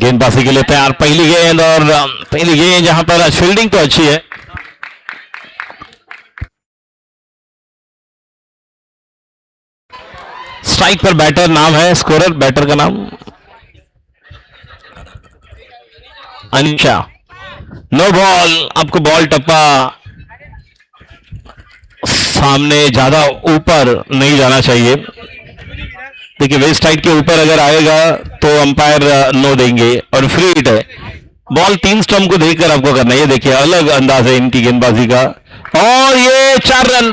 गेंदबाजी के लिए तैयार, पहली गेंद और पहली गेंद जहां पर फील्डिंग तो अच्छी है। स्ट्राइक पर बैटर नाम है, स्कोरर बैटर का नाम अनिशा। नो बॉल, आपको बॉल टप्पा सामने ज्यादा ऊपर नहीं जाना चाहिए। देखिए वेस्ट साइड के ऊपर अगर आएगा तो अंपायर नो देंगे और फ्री हिट है। बॉल 3 स्टंप को देखकर आपको करना है। ये देखिए अलग अंदाज है इनकी गेंदबाजी का और ये 4 run.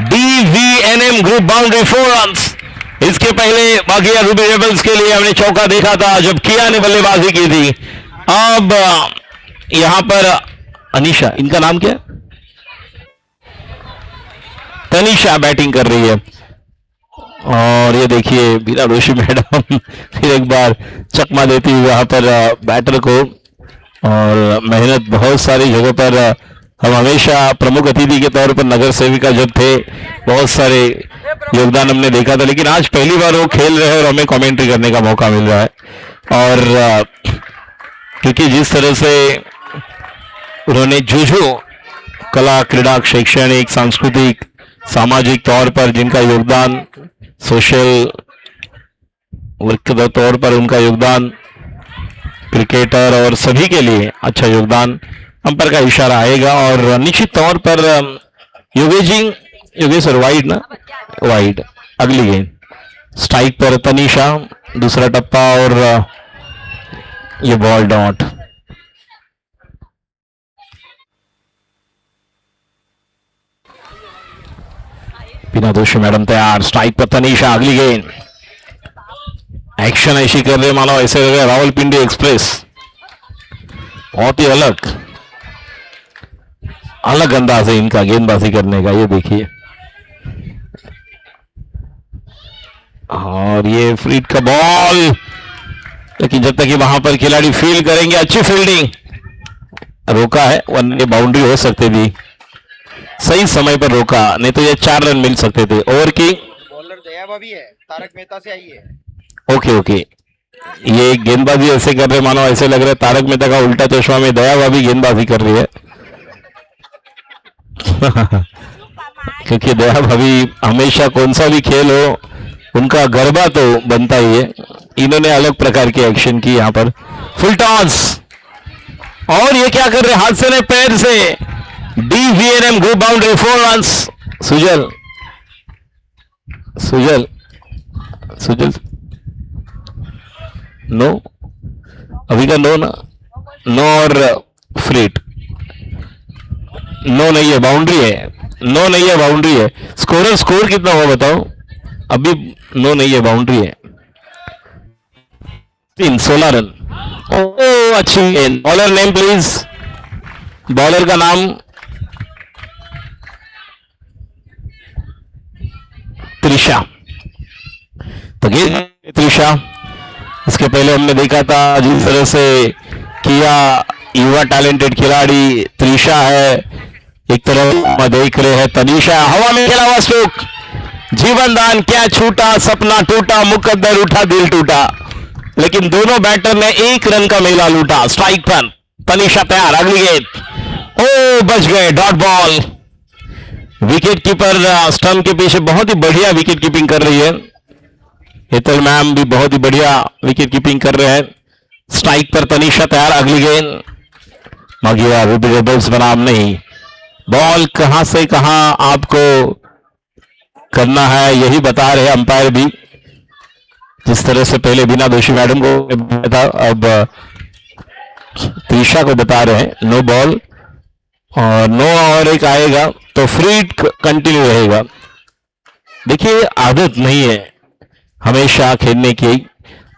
DVNM group boundary 4 run. इसके पहले बाकी रूबी रेबल्स के लिए हमने चौका देखा था जब किया ने बल्लेबाजी की थी। अब यहां पर अनीशा, इनका नाम क्या है, तनीषा बैटिंग कर रही है और ये देखिए बीना दोषी मैडम फिर एक बार चकमा देती हुई वहां पर बैटर को। और मेहनत बहुत सारी जगह पर हम हमेशा प्रमुख अतिथि के तौर पर नगर सेविका जब थे बहुत सारे योगदान हमने देखा था, लेकिन आज पहली बार वो खेल रहे हैं और हमें कमेंट्री करने का मौका मिल रहा है। और क्योंकि जिस तरह से उन्होंने जो कला, क्रीड़ा, शैक्षणिक, सांस्कृतिक, सामाजिक तौर पर जिनका योगदान, सोशल वर्क के तौर पर उनका योगदान, क्रिकेटर और सभी के लिए अच्छा योगदान, अंपायर का इशारा आएगा और निश्चित तौर पर योगेश्वर वाइड ना, वाइड। अगली गेंद स्ट्राइक पर तनीषा, दूसरा टप्पा और ये बॉल डॉट। बिना दोषी मैडम तैयार, स्ट्राइक पर तनीषा, अगली गेंद। एक्शन ऐसी कर रहे मानो ऐसे लग रहा रावलपिंडी एक्सप्रेस, बहुत ही अलग अंदाज है इनका गेंदबाजी करने का। ये देखिए और ये फ्रीड का बॉल, लेकिन जब तक कि वहां पर खिलाड़ी फील करेंगे, अच्छी फील्डिंग, रोका है वरना बाउंड्री हो सकती थी, सही समय पर रोका, नहीं तो ये 4 रन मिल सकते थे। ओवर की बॉलर दया भाभी है, तारक मेहता से आई है। ओके ओके, ये गेंदबाजी ऐसे कर रहे मानो ऐसे लग रहा है तारक मेहता का उल्टा चश्मा में दया भाभी गेंदबाजी कर रही है क्योंकि दया भाभी हमेशा कौन सा भी खेल हो उनका गरबा तो बनता ही है। इन्होंने अलग प्रकार की एक्शन की यहां पर, फुल टॉस, और ये क्या कर रहे, हाथ से नहीं पैर से। DVNM group boundary 4 run. Sujal Sujal Sujal no, अभी का नो ना, नो और फ्रीट, नो नहीं है, बाउंड्री है, नो नहीं है, बाउंड्री है। स्कोर कितना हुआ बताओ, अभी नो नहीं है, बाउंड्री है। 16 रन। ओ अच्छी गेंद। बॉलर नेम प्लीज, बॉलर का नाम त्रिशा। तो गेंद त्रिशा, इसके पहले हमने देखा था जिस तरह से किया, युवा टैलेंटेड खिलाड़ी त्रिशा है, एक तरफ देख रहे हैं तनीषा, हवा में खेला हुआ स्ट्रोक, जीवन दान, क्या छूटा, सपना टूटा, मुकद्दर उठा, दिल टूटा, लेकिन दोनों बैटर ने 1 रन का मेला लूटा। स्ट्राइक पर तनीषा तैयार, अगली गेंद, ओ बच गए, dot ball. Wicket keeper stump के पीछे बहुत ही बढ़िया विकेट कीपिंग कर रही है, हेतल मैम भी बहुत ही बढ़िया विकेट कीपिंग कर रहे हैं। स्ट्राइक पर तनीषा तैयार, अगली गेंद, मगिया रूबी रेबल्स बनाम नहीं, बॉल कहां से कहां आपको करना है यही बता रहे अंपायर भी, जिस तरह से पहले बिना दोषी मैडम को था अब त्रिशा को बता रहे हैं। नो बॉल और नो और एक आएगा तो फ्री कंटिन्यू रहेगा। देखिए आदत नहीं है हमेशा खेलने की,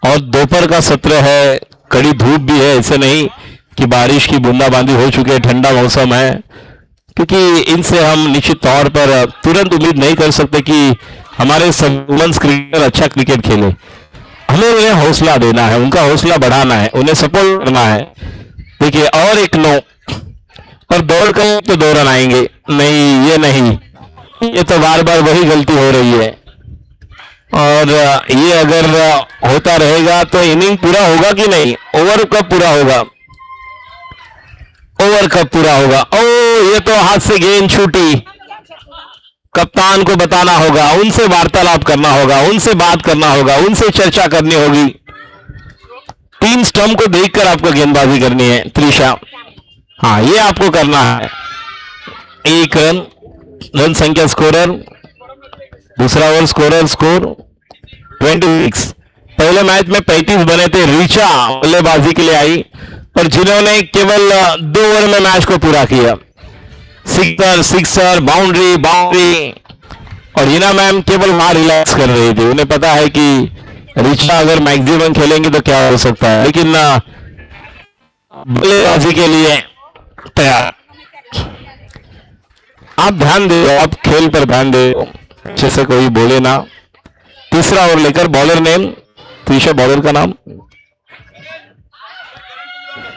और दोपहर का सत्र है, कड़ी धूप भी है, ऐसे नहीं कि बारिश की बूंदाबांदी हो चुकी है, ठंडा मौसम है, क्योंकि इनसे हम निश्चित तौर पर तुरंत उम्मीद नहीं कर सकते कि हमारे वुमेन्स क्रिकेटर अच्छा क्रिकेट खेले। हमें उन्हें हौसला देना है, उनका हौसला बढ़ाना है, उन्हें सपोर्ट करना है। देखिए और एक नो, और दौड़ कर तो 2 रन आएंगे, नहीं ये नहीं, ये तो बार बार वही गलती हो रही है। और ये अगर होता रहेगा तो इनिंग पूरा होगा कि नहीं, ओवर कब पूरा होगा, ओवर कब पूरा होगा। ओ ये तो हाथ से गेंद छूटी, कप्तान को बताना होगा, उनसे वार्तालाप करना होगा, उनसे बात करना होगा, उनसे चर्चा करनी होगी। 3 स्टंप को देखकर आपको गेंदबाजी करनी है त्रिशा, हाँ ये आपको करना है। 1 रन, रन संख्या स्कोरर, दूसरा ओवर स्कोरर स्कोर 26। पहले मैच में 35 बने थे, रीचा बल्लेबाजी के लिए आई और जिन्होंने केवल 2 ओवर में मैच को पूरा किया। सिक्सर सिक्सर, बाउंड्री बाउंड्री, और हिना मैम केवल वहां रिलैक्स कर रही थी, उन्हें पता है कि ऋचा अगर मैक्सिमम खेलेंगे तो क्या हो सकता है, लेकिन बल्लेबाजी के लिए तैयार। आप ध्यान दे, आप खेल पर ध्यान दे, अच्छे से कोई बोले ना। तीसरा ओवर लेकर बॉलर नेम त्रिशा, बॉलर का नाम।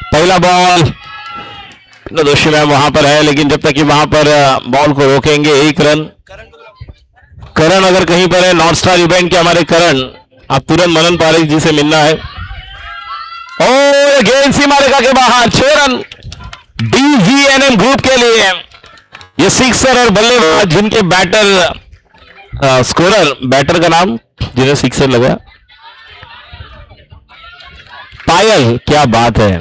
पहला बॉल, दोषी मैम वहां पर है, लेकिन जब तक कि वहां पर बॉल को रोकेंगे 1 रन। करण अगर कहीं पर है, नॉर्थ स्टार इवेंट के हमारे करण, आप तुरंत मनन पारेख जी से मिलना है। और गेंद सीमा रेखा के बाहर, 6 रन डीवीएनएम ग्रुप के लिए। ये सिक्सर और बल्लेबाज जिनके बैटर स्कोरर, बैटर का नाम जिन्हें सिक्सर लगा, पायल, क्या बात है,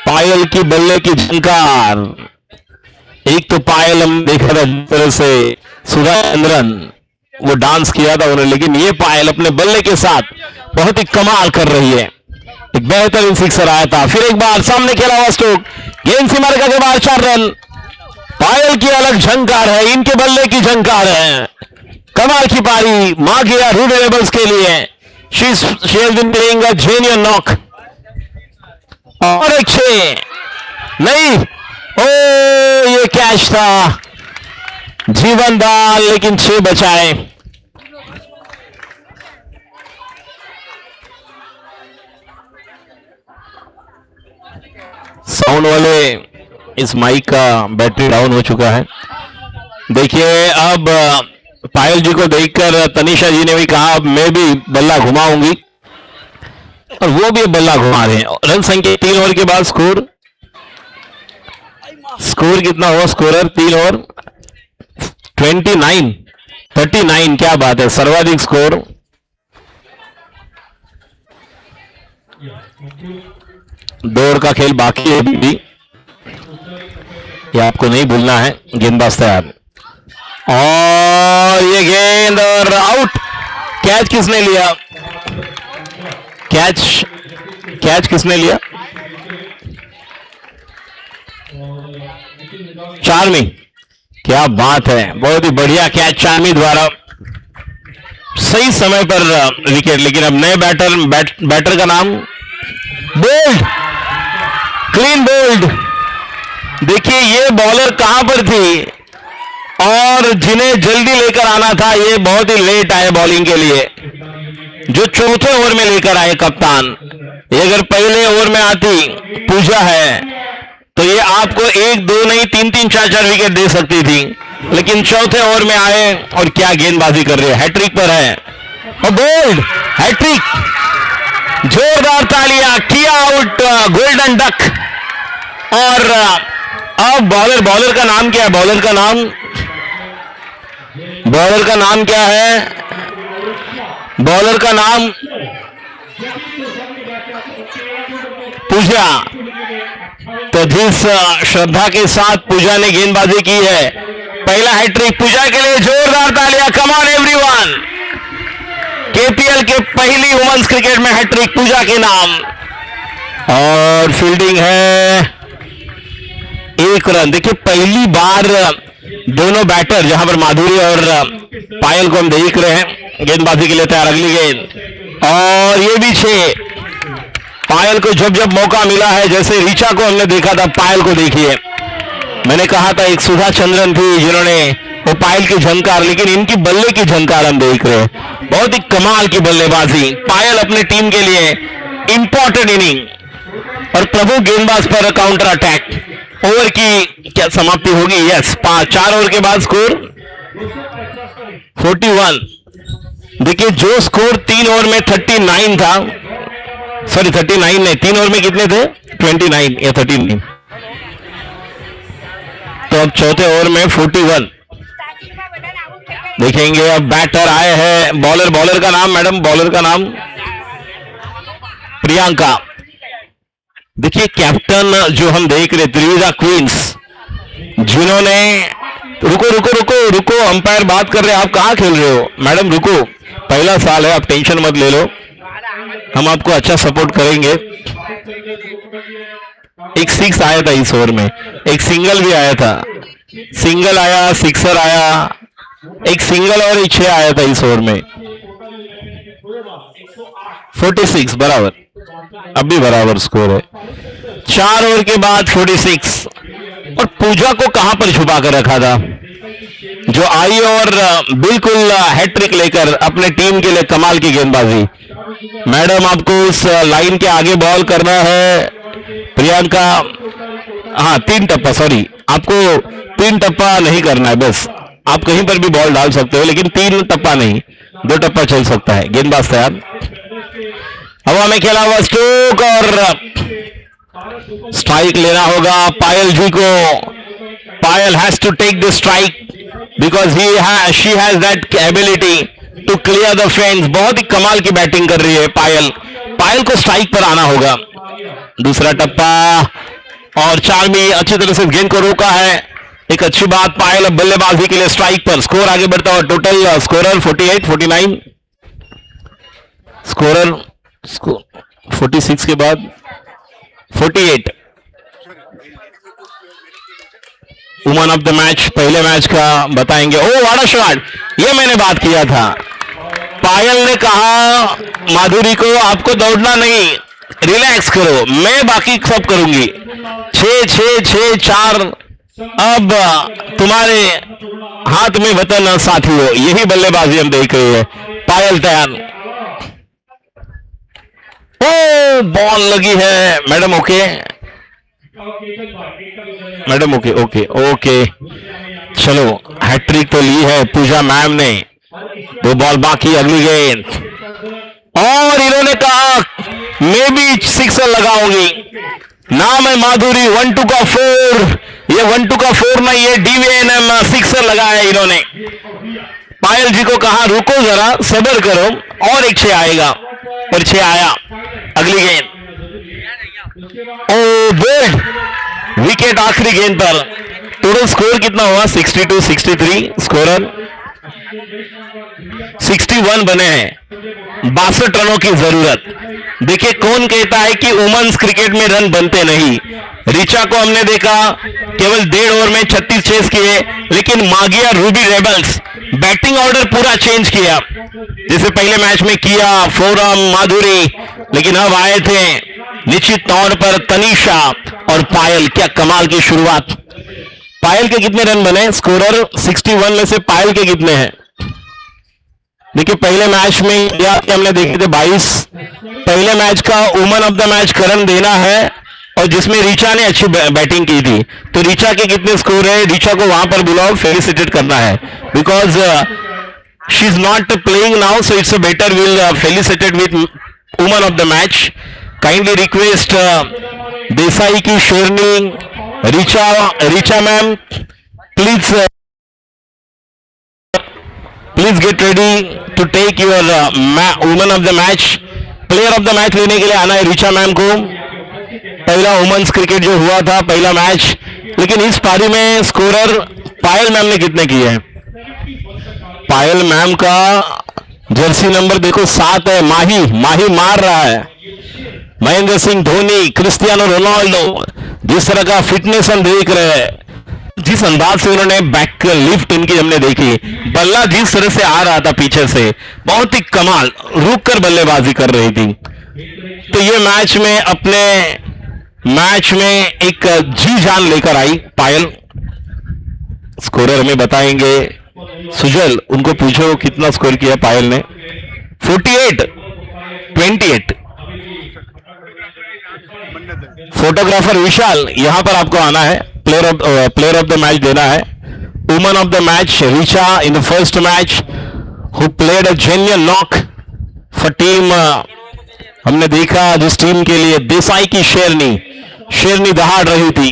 पायल की बल्ले की झंकार। एक तो पायल हम देखा था जिस तरह से सुधा चंद्रन वो डांस किया था उन्होंने, लेकिन ये पायल अपने बल्ले के साथ बहुत ही कमाल कर रही है। एक बेहतरीन सिक्सर आया था, फिर एक बार सामने खेला हुआ स्ट्रोक, गेंद सीमा रेखा के बाहर, 4 रन। पायल की अलग झंकार है, इनके बल्ले की झंकार है, कमाल की पारी मां गया रूड रेबल्स के लिए। She has been playing a genuine knock. और एक 6 नहीं, ओ ये कैच था, जीवन दाल, लेकिन 6 बचाए। साउंड वाले इस माइक का बैटरी डाउन हो चुका है। देखिए अब पायल जी को देखकर तनिषा जी ने भी कहा अब मैं भी बल्ला घुमाऊंगी, और वो भी बल्ला घुमा रहे हैं। रन संख्या 3 ओवर के बाद स्कोर कितना हुआ स्कोरर, 3 ओवर 39, क्या बात है, सर्वाधिक स्कोर। दौड़ का खेल बाकी है भी, ये आपको नहीं भूलना है। गेंदबाज तैयार, और ये गेंद और आउट। कैच किसने लिया, कैच किसने लिया, चार्मी, क्या बात है, बहुत ही बढ़िया कैच चार्मी द्वारा, सही समय पर विकेट। लेकिन अब नए बैटर का नाम बोल्ड, क्लीन बोल्ड। देखिए ये बॉलर कहां पर थी और जिन्हें जल्दी लेकर आना था ये बहुत ही लेट आए बॉलिंग के लिए, जो चौथे ओवर में लेकर आए कप्तान। ये अगर पहले ओवर में आती पूजा है तो ये आपको 1 2 नहीं 3 3 4 4 विकेट दे सकती थी, लेकिन चौथे ओवर में आए और क्या गेंदबाजी कर रहे हैं, हैट्रिक पर है, और बोल्ड हैट्रिक, जोरदार तालियां, किया आउट गोल्डन डक। और अब बॉलर का नाम क्या है, बॉलर का नाम क्या है, बॉलर का नाम पूजा। तो जिस श्रद्धा के साथ पूजा ने गेंदबाजी की है, पहला हैट्रिक पूजा के लिए, जोरदार तालियां, कम ऑन एवरीवन। केपीएल के पहली वुमेन्स क्रिकेट में हैट्रिक पूजा के नाम, और फील्डिंग है 1 रन। देखिए पहली बार दोनों बैटर, जहां पर माधुरी और पायल को हम देख रहे हैं गेंदबाजी के लिए तैयार। अगली गेंद, और ये भी 6। पायल को जब जब मौका मिला है, जैसे ऋचा को हमने देखा था, पायल को देखिए, मैंने कहा था एक सुधा चंद्रन थी जिन्होंने वो पायल की झंकार, लेकिन इनकी बल्ले की झंकार हम देख रहे हैं, बहुत ही कमाल की बल्लेबाजी। पायल अपने टीम के लिए इंपॉर्टेंट इनिंग, और प्रभु गेंदबाज पर काउंटर अटैक। ओवर की क्या समाप्ति होगी, यस 4 ओवर के बाद स्कोर 41। देखिए जो स्कोर 3 ओवर में 39 था, सॉरी 39 नहीं, 3 ओवर में कितने थे, 29 या 39, तो अब चौथे ओवर में 41। देखेंगे अब बैटर आए हैं, बॉलर का नाम मैडम, बॉलर का नाम प्रियंका। देखिए कैप्टन जो हम देख रहे त्रिविधा क्वींस, जिन्होंने, रुको अंपायर बात कर रहे हैं, आप कहां खेल रहे हो मैडम, रुको, पहला साल है, आप टेंशन मत ले लो, हम आपको अच्छा सपोर्ट करेंगे। एक 6 आया था इस ओवर में, एक सिंगल भी आया था, सिंगल आया, सिक्सर आया, एक सिंगल और 6 आया था इस ओवर में। 46 बराबर, अब भी बराबर स्कोर है, 4 ओवर के बाद 46। और पूजा को कहां पर छुपा कर रखा था, जो आई और बिल्कुल हैट्रिक लेकर अपने टीम के लिए कमाल की गेंदबाजी। मैडम आपको उस लाइन के आगे बॉल करना है प्रियंका, हाँ 3 टप्पा, सॉरी आपको 3 टप्पा नहीं करना है, बस आप कहीं पर भी बॉल डाल सकते हो, लेकिन 3 टप्पा नहीं, 2 टप्पा चल सकता है। गेंदबाज तैयार, हवा में खेला हुआ स्ट्रोक और स्ट्राइक लेना होगा पायल जी को। Payal has to take the strike because she has that ability to clear the fence. बहुत ही कमाल की बैटिंग कर रही है पायल को स्ट्राइक पर आना होगा। दूसरा टप्पा और चार्मी अच्छी तरह से गेंद को रोका है, एक अच्छी बात। पायल अब बल्लेबाजी के लिए स्ट्राइक पर, स्कोर आगे बढ़ता हुआ, टोटल स्कोरर 48, 49 स्कोरर, 46 के बाद 48। वुमन ऑफ द मैच पहले मैच का बताएंगे। ओ व्हाट अ शॉट, ये मैंने बात किया था, पायल ने कहा माधुरी को आपको दौड़ना नहीं, रिलैक्स करो, मैं बाकी सब करूंगी। 6-6-6 4, अब तुम्हारे हाथ में वतन साथियों, यही बल्लेबाजी हम देख रहे हैं। पायल तैयार, ओ बॉल लगी है madam, okay madam, okay okay okay, चलो हैट्रिक तो ली है पूजा मैम ने, 2 बॉल बाकी, अगली गेंद, और इन्होंने कहा मैं भी सिक्सर लगाऊंगी, नाम है माधुरी। 1-2 का 4, ये 1-2 का 4 नहीं, ये DVNM सिक्सर लगाया इन्होंने। पायल जी को कहा रुको जरा, सब्र करो, और एक 6 आएगा, और 6 आया। अगली गेंद, ओ बोल्ड विकेट आखिरी गेंद पर। टोटल स्कोर कितना हुआ, 62, 63, स्कोरर 61 बने हैं, 62 रनों की जरूरत। देखिए कौन कहता है कि वुमेन्स क्रिकेट में रन बनते नहीं। रिचा को हमने देखा केवल 1.5 ओवर में 36 चेस किए, लेकिन मागिया रूबी रेबल्स बैटिंग ऑर्डर पूरा चेंज किया, जैसे पहले मैच में किया फोरम माधुरी, लेकिन अब आए थे निश्चित तौर पर तनीषा और पायल। क्या कमाल की शुरुआत। पायल के कितने रन बने, स्कोरर 61 में से पायल के कितने हैं। देखिए पहले मैच में इंडिया के हमने देखे थे 22, पहले मैच का वुमन ऑफ द मैच करण देना है, और जिसमें रिचा ने अच्छी बैटिंग की थी। तो रिचा के कितने स्कोर है, रिचा को वहां पर बुलाओ, फेलिसिटेट करना है, because she is not playing now, so it's better will felicitate with woman of the match. Kindly request Desai की शेरनी, Richa ma'am please get ready to take your woman of the match. Player of the match लेने के लिए आना है Richa ma'am को। पहला women's cricket जो हुआ था पहला मैच, लेकिन इस पारी में स्कोरर पायल मैम ने कितने किए हैं। पायल मैम का जर्सी नंबर देखो 7 है। माही मार रहा है। महेंद्र सिंह धोनी, क्रिस्टियानो रोनाल्डो, जिस तरह का फिटनेस हम देख रहे हैं, जिस अंदाज से उन्होंने बैक लिफ्ट इनकी हमने देखी, बल्ला जिस तरह से आ रहा था पीछे से, बहुत ही कमाल, रुक कर बल्लेबाजी कर रही थी। तो ये मैच में अपने मैच में एक जी जान लेकर आई पायल। स्कोरर हमें बताएंगे सुजल, उनको पूछो कितना स्कोर किया पायल ने। 48, 28। फोटोग्राफर विशाल, यहां पर आपको आना है, प्लेयर ऑफ द मैच देना है। Woman of the match Richa in the first match, who played a genuine knock for team हमने देखा जिस टीम के लिए देसाई की शेरनी दहाड़ रही थी।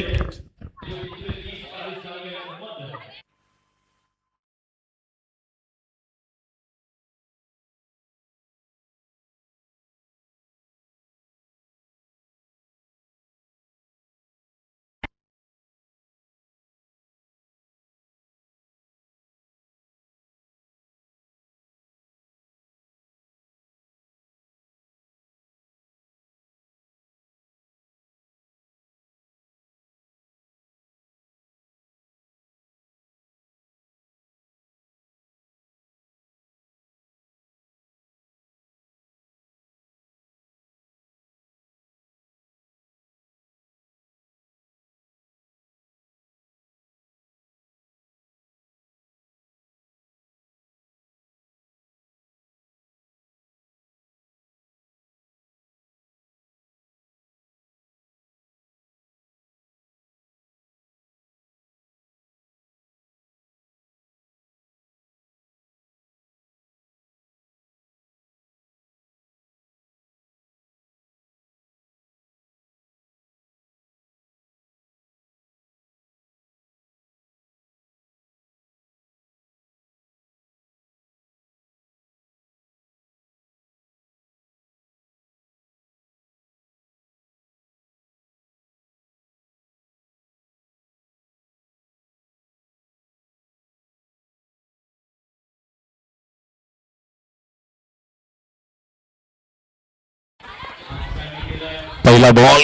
पहला बॉल,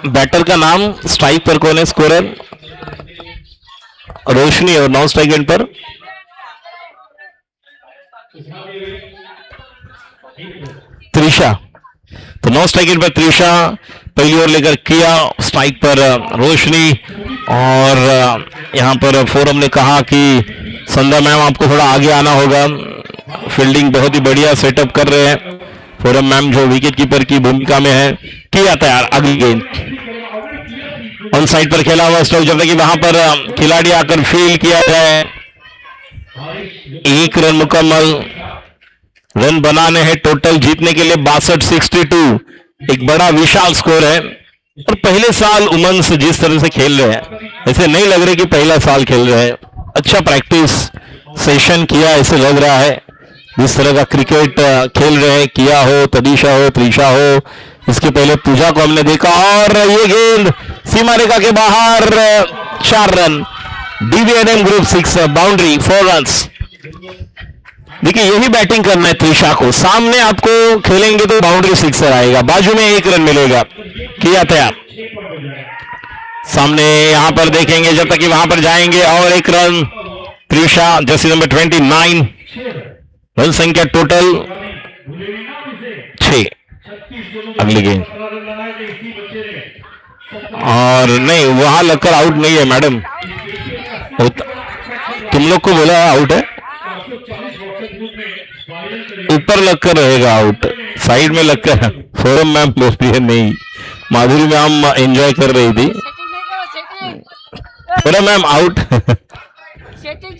बैटर का नाम, स्ट्राइक पर कौन है स्कोरर? रोशनी, और नॉन स्ट्राइक एंड पर त्रिशा। तो नॉन स्ट्राइक एंड पर त्रिशा पहली ओर लेकर किया, स्ट्राइक पर रोशनी। और यहां पर फोरम ने कहा कि संध्या मैम आपको थोड़ा आगे आना होगा, फील्डिंग बहुत ही बढ़िया सेटअप कर रहे हैं फोरम मैम जो विकेट कीपर की भूमिका में है। किया तैयार, अगली गेंद ऑन साइड पर खेला हुआ स्ट्रोक, जब तक कि वहां पर खिलाड़ी आकर फील्ड किया जाए। 1 रन मुकम्मल, रन बनाने हैं टोटल जीतने के लिए 62-62, एक बड़ा विशाल स्कोर है। और पहले साल उमंग से जिस तरह से खेल रहे हैं ऐसे नहीं लग रहे कि पहला साल खेल रहे हैं, अच्छा प्रैक्टिस सेशन किया ऐसे लग रहा है। जिस तरह का क्रिकेट खेल रहे हैं, किया हो, तदीशा हो, त्रिशा हो, इसके पहले पूजा को हमने देखा। और ये गेंद सीमा रेखा के बाहर, 4 run, DVNM group 6 boundary, 4 runs. देखिए यही बैटिंग करना है त्रिशा को, सामने आपको खेलेंगे तो बाउंड्री 6 आएगा, बाजू में 1 रन मिलेगा। किया तैयार, सामने यहां पर देखेंगे जब तक कि वहां पर जाएंगे, और 1 run Trisha, Jersey number 29, run संख्या टोटल 6। अगली गेंद, और नहीं वहां लगकर आउट नहीं है मैडम, तुम लोग को बोला आउट है, ऊपर लगकर रहेगा आउट, साइड में लगकर। फोरम मैम बोलती है नहीं, माधुरी मैम एंजॉय कर रही थी। Foram ma'am out.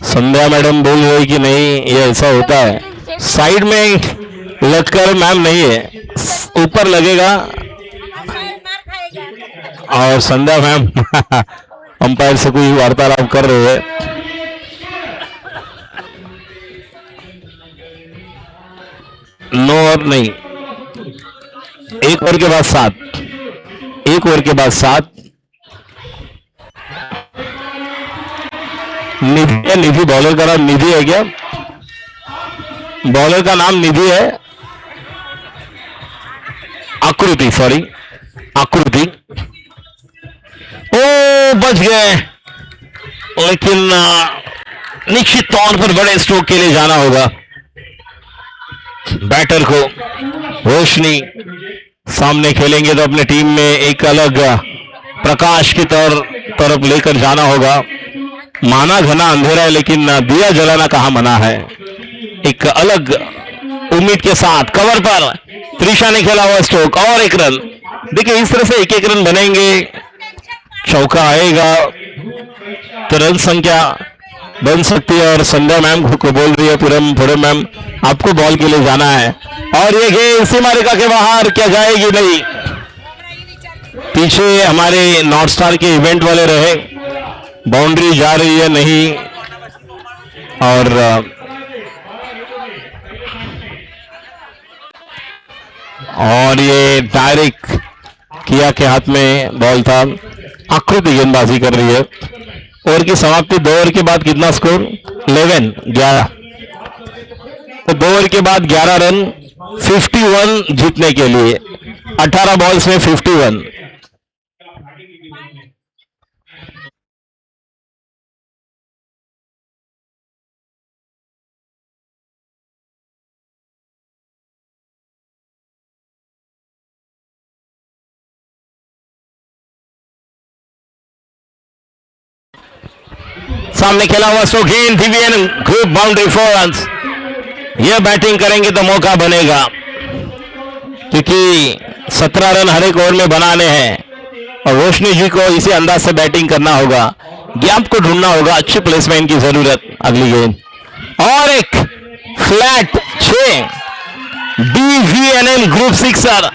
Sandhya madam बोल रही कि नहीं ये ऐसा होता है, साइड में लगकर मैम नहीं है, ऊपर लगेगा। और संध्या मैम अंपायर से कोई वार्तालाप कर रहे हैं। नो और नहीं, 1 ओवर के बाद 7, 1 ओवर के बाद 7। निधि बॉलर का नाम निधि है क्या? बॉलर का नाम निधि है, आकृति, सॉरी आकृति। ओ बच गए, लेकिन निश्चित तौर पर बड़े स्ट्रोक के लिए जाना होगा बैटर को। रोशनी सामने खेलेंगे तो अपने टीम में एक अलग प्रकाश की तरफ लेकर जाना होगा। माना घना अंधेरा है लेकिन दिया जलाना कहां मना है। एक अलग उम्मीद के साथ कवर पर त्रिशा ने खेला हुआ स्ट्रोक, और 1 रन। देखिए इस तरह से 1-1 रन बनेंगे, चौका आएगा तो रन संख्या बन सकती है और संध्या मैम को बोल रही है पूरम मैम आपको बॉल के लिए जाना है और ये गेंद सीमा रेखा के बाहर, क्या जाएगी नहीं। पीछे हमारे नॉर्थ स्टार के इवेंट वाले रहे, बाउंड्री जा रही है नहीं और ये डायरेक्ट किया के हाथ में बॉल था। आकृति गेंदबाजी कर रही है। ओवर की समाप्ति 2 ओवर के बाद कितना स्कोर 11 तो 2 ओवर के बाद 11 रन 51 जीतने के लिए 18 बॉल्स में 51। सामने खेला हुआ स्ट्रोक गेंद डीवीएन ग्रुप बाउंड्री 4 रन। यह बैटिंग करेंगे तो मौका बनेगा क्योंकि 17 रन हर एक ओवर में बनाने हैं और रोशनी जी को इसी अंदाज से बैटिंग करना होगा, गैप को ढूंढना होगा, अच्छी प्लेसमेंट की जरूरत। अगली गेंद और एक फ्लैट 6 डीवीएनएम ग्रुप 6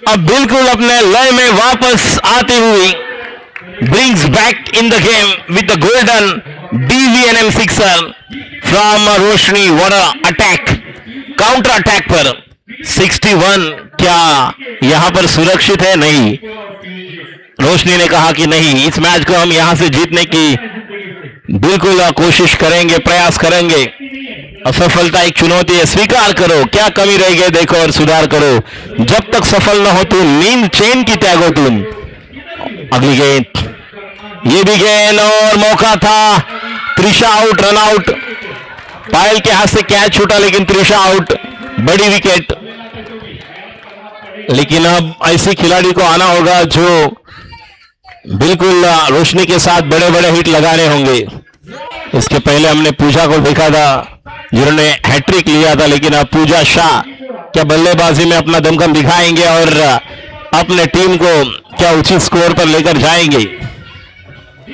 अब बिल्कुल अपने लय में वापस आती हुई brings back in the game with the golden DVNM sixer from Roshni. what a attack, counter attack पर 61 क्या यहां पर सुरक्षित है? नहीं, रोशनी ने कहा कि नहीं, इस मैच को हम यहां से जीतने की बिल्कुल कोशिश करेंगे, प्रयास करेंगे। असफलता एक चुनौती है, स्वीकार करो, क्या कमी रह गई देखो और सुधार करो। जब तक सफल न हो तुम, नींद चैन की त्यागो तुम। अगली गेंद, ये भी गेंद और मौका था, त्रिशा आउट, रन आउट। पायल के हाथ से कैच छूटा लेकिन त्रिशा आउट, बड़ी विकेट। लेकिन अब ऐसे खिलाड़ी को आना होगा जो बिल्कुल रोशनी के साथ बड़े बड़े हिट लगाने होंगे। इसके पहले हमने पूजा को देखा था जिन्होंने हैट्रिक लिया था, लेकिन अब पूजा शाह क्या बल्लेबाजी में अपना दमखम दिखाएंगे और अपने टीम को क्या उचित स्कोर पर लेकर जाएंगे।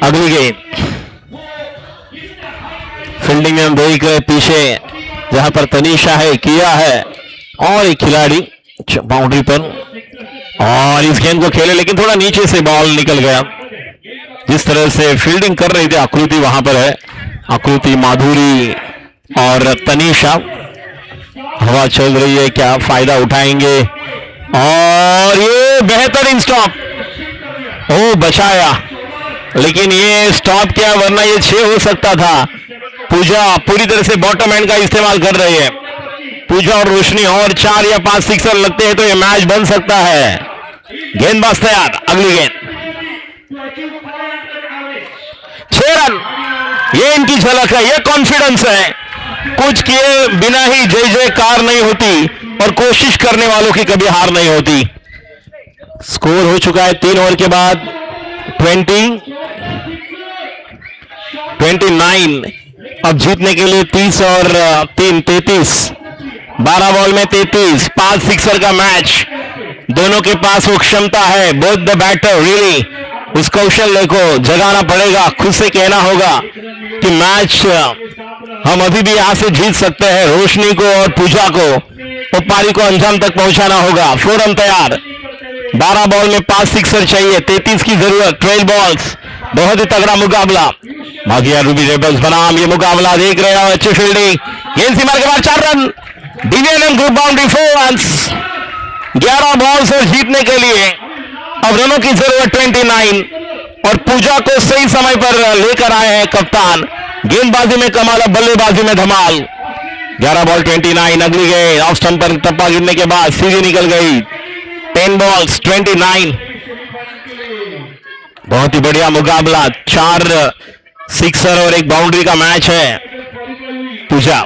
अगली गेंद, फील्डिंग में हम देख रहे पीछे जहां पर तनीषा है, किया है और एक खिलाड़ी बाउंड्री पर, और इस गेंद को खेले लेकिन थोड़ा नीचे से बॉल निकल गया। जिस तरह से फील्डिंग कर रही थी आकृति, वहां पर है आकृति, माधुरी और तनीषा। हवा चल रही है, क्या फायदा उठाएंगे? और ये बेहतरीन स्टॉप, ओ बचाया, लेकिन ये स्टॉप क्या, वरना ये 6 हो सकता था। पूजा पूरी तरह से बॉटम एंड का इस्तेमाल कर रही है। पूजा और रोशनी और 4 या 5 सिक्सर लगते हैं तो ये मैच बन सकता है। गेंदबाज तैयार, अगली गेंद 6 रन, ये इनकी झलक है, ये कॉन्फिडेंस है। कुछ किए बिना ही जय जयकार नहीं होती और कोशिश करने वालों की कभी हार नहीं होती। स्कोर हो चुका है 3 ओवर के बाद 29। अब जीतने के लिए 30 और 3 33, 12 बॉल में 33, 5 सिक्सर का मैच। दोनों के पास वो क्षमता है, बोथ द बैटर रियली, उस कौशल्य को जगाना पड़ेगा, खुद से कहना होगा कि मैच हम अभी भी यहां से जीत सकते हैं। रोशनी को और पूजा को वो पारी को अंजाम तक पहुंचाना होगा। 4 रन तैयार, 12 बॉल में 5 सिक्सर चाहिए, 33 की जरूरत, 12 बॉल्स, बहुत ही तगड़ा मुकाबला। भागिया रूबी रेबल्स बनाम ये मुकाबला देख रहे हो, अच्छी फील्डिंग, गेंद सीमा के बाद 4 run, DVNM group boundary 4 run, 11 balls और जीतने के लिए अब रनों की जरूरत 29, और पूजा को सही समय पर लेकर आए हैं कप्तान। गेंदबाजी में कमाल, बल्लेबाजी में धमाल। 11 बॉल 29। अगली गेंद ऑफ स्टंप पर टप्पा गिरने के बाद सीधी निकल गई, 10 बॉल्स 29। बहुत ही बढ़िया मुकाबला, 4 सिक्सर और 1 बाउंड्री का मैच है। पूजा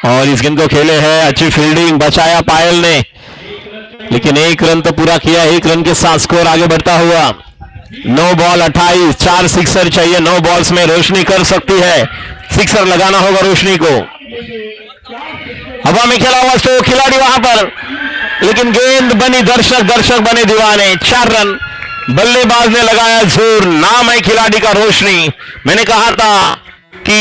और इस गेंद को खेले हैं, अच्छी फील्डिंग, बचाया पायल ने, लेकिन 1 रन तो पूरा किया। 1 रन के साथ स्कोर आगे बढ़ता हुआ 9 बॉल 28, 4 सिक्सर चाहिए। 9 बॉल्स में रोशनी कर सकती है, सिक्सर लगाना होगा रोशनी को। हवा में खेला हुआ तो खिलाड़ी वहां पर, लेकिन गेंद बनी दर्शक, दर्शक बने दीवाने। 4 रन, बल्लेबाज ने लगाया जोर, नाम है खिलाड़ी का रोशनी। मैंने कहा था कि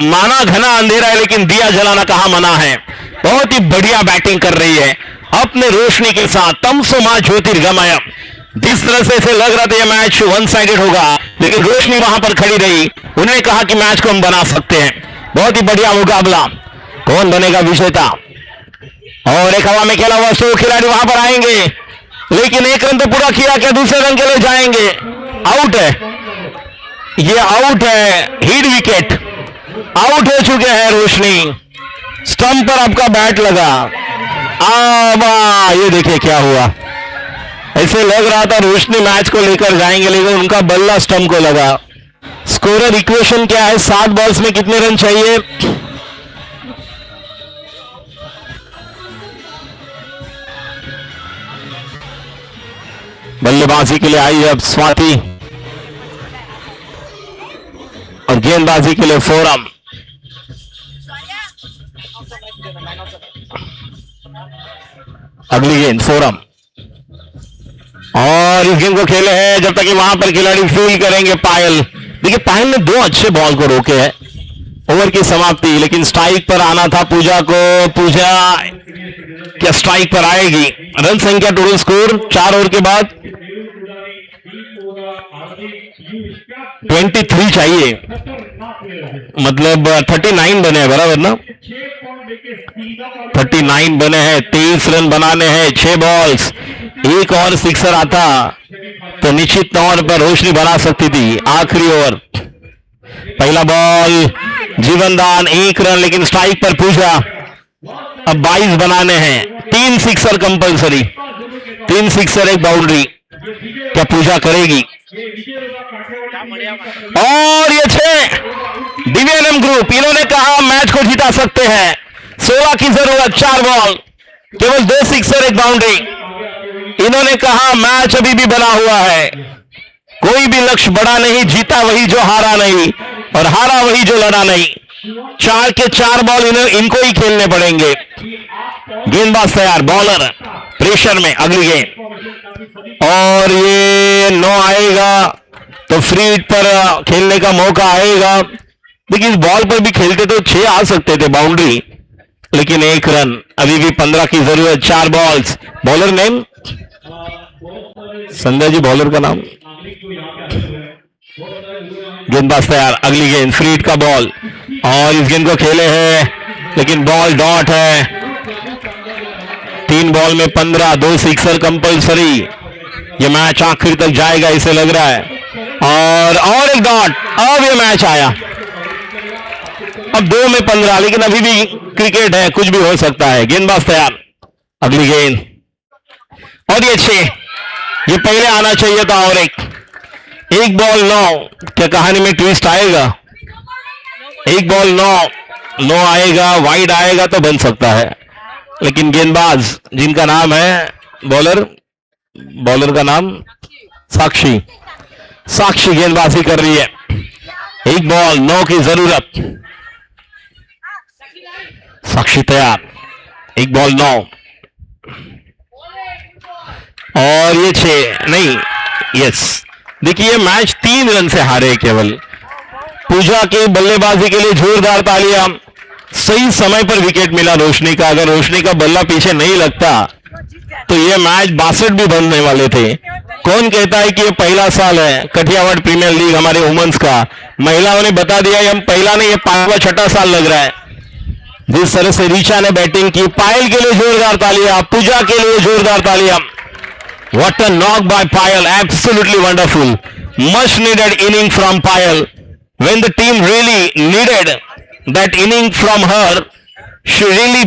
माना घना अंधेरा है लेकिन दिया जलाना कहां मना है। बहुत ही बढ़िया बैटिंग कर रही है अपने रोशनी के साथ। तमसो मां ज्योतिर्गमय। जिस तरह से इसे लग रहा था यह मैच वन साइडेड होगा, लेकिन रोशनी वहां पर खड़ी रही। उन्होंने कहा कि मैच को हम बना सकते हैं। बहुत ही बढ़िया मुकाबला। कौन बनेगा विजेता? और एक हवा में खेला हुआ 100 खिलाड़ी वहां पर आएंगे, लेकिन एक रन तो पूरा किया, क्या दूसरे रन के लिए जाएंगे? आउट है, ये आउट है। हिट विकेट, आउट हो चुके हैं रोशनी। स्टंप पर आपका बैट लगा। ये देखिए क्या हुआ। ऐसे लग रहा था रोशनी मैच को लेकर जाएंगे, लेकिन उनका बल्ला स्टंप को लगा। स्कोरर इक्वेशन क्या है? 7 बॉल्स में कितने रन चाहिए? बल्लेबाजी के लिए आई अब स्वाति और गेंदबाजी के लिए फोरम। अगली गेंद फोरम, और इस गेंद को खेले हैं जब तक कि वहां पर खिलाड़ी फील करेंगे। पायल, देखिए पायल ने 2 अच्छे बॉल को रोके हैं। ओवर की समाप्ति, लेकिन स्ट्राइक पर आना था पूजा को। पूजा क्या स्ट्राइक पर आएगी? रन संख्या टोटल स्कोर 4 ओवर के बाद 23 चाहिए, मतलब 39 बने हैं, बराबर ना? 39 बने हैं, 23 रन बनाने हैं, 6 बॉल्स। एक और सिक्सर आता तो निश्चित तौर पर रोशनी बना सकती थी। आखिरी ओवर, पहला बॉल, जीवनदान, 1 रन, लेकिन स्ट्राइक पर पूजा। अब 22 बनाने हैं, 3 सिक्सर कंपलसरी, 3 सिक्सर, 1 बाउंड्री। क्या पूजा करेगी? और ये 6 डीवीएनएम ग्रुप, इन्होंने कहा मैच को जीता सकते हैं। 16 की जरूरत, 4 बॉल, केवल 2 सिक्सर, 1 बाउंड्री। इन्होंने कहा मैच अभी भी बना हुआ है, कोई भी लक्ष्य बड़ा नहीं, जीता वही जो हारा नहीं, और हारा वही जो लड़ा नहीं। 4 के 4 बॉल इनको ही खेलने पड़ेंगे। गेंदबाज तैयार, बॉलर प्रेशर में। अगली गेंद, और ये 9 आएगा तो फ्री हिट पर खेलने का मौका आएगा। देखिए इस बॉल पर भी खेलते तो 6 आ सकते थे, बाउंड्री, लेकिन 1 रन। अभी भी 15 की जरूरत, 4 balls. Bowler name Sanjay ji, bowler का नाम। गेंदबाज तैयार, अगली गेंद, फ्री हिट का बॉल, और इस गेंद को खेले हैं, लेकिन बॉल डॉट है। 3 बॉल में 15, 2 सिक्सर कंपलसरी। ये मैच आखिर तक जाएगा इसे लग रहा है, और एक डॉट। अब ये मैच आया, अब 2 में 15, लेकिन अभी भी क्रिकेट है, कुछ भी हो सकता है। गेंदबाज तैयार, अगली गेंद, और ये 6, ये पहले आना चाहिए था। और एक बॉल 9, क्या कहानी में ट्विस्ट आएगा? 1 बॉल 9 आएगा, वाइड आएगा तो बन सकता है, लेकिन गेंदबाज जिनका नाम है बॉलर का नाम साक्षी गेंदबाजी कर रही है। 1 बॉल 9 की जरूरत, साक्षी तैयार, 1 बॉल 9, और ये 6 नहीं, यस। देखिए मैच 3 रन से हारे केवल। पूजा के बल्लेबाजी के लिए जोरदार तालियां। सही समय पर विकेट मिला रोशनी का। अगर रोशनी का बल्ला पीछे नहीं लगता तो ये मैच 62 भी बनने वाले थे। कौन कहता है कि ये पहला साल है कठियावाड़ प्रीमियर लीग हमारे वुमेन्स का? महिलाओं ने बता दिया हम पहला नहीं, ये 5वां 6ठा साल लग रहा है। जिस तरह से रीचा ने बैटिंग की, पायल के लिए जोरदार तालियां, पूजा के लिए जोरदार तालियां। What a knock by Payal, absolutely wonderful. Much needed inning from Payal. When the team really needed that inning from her, she really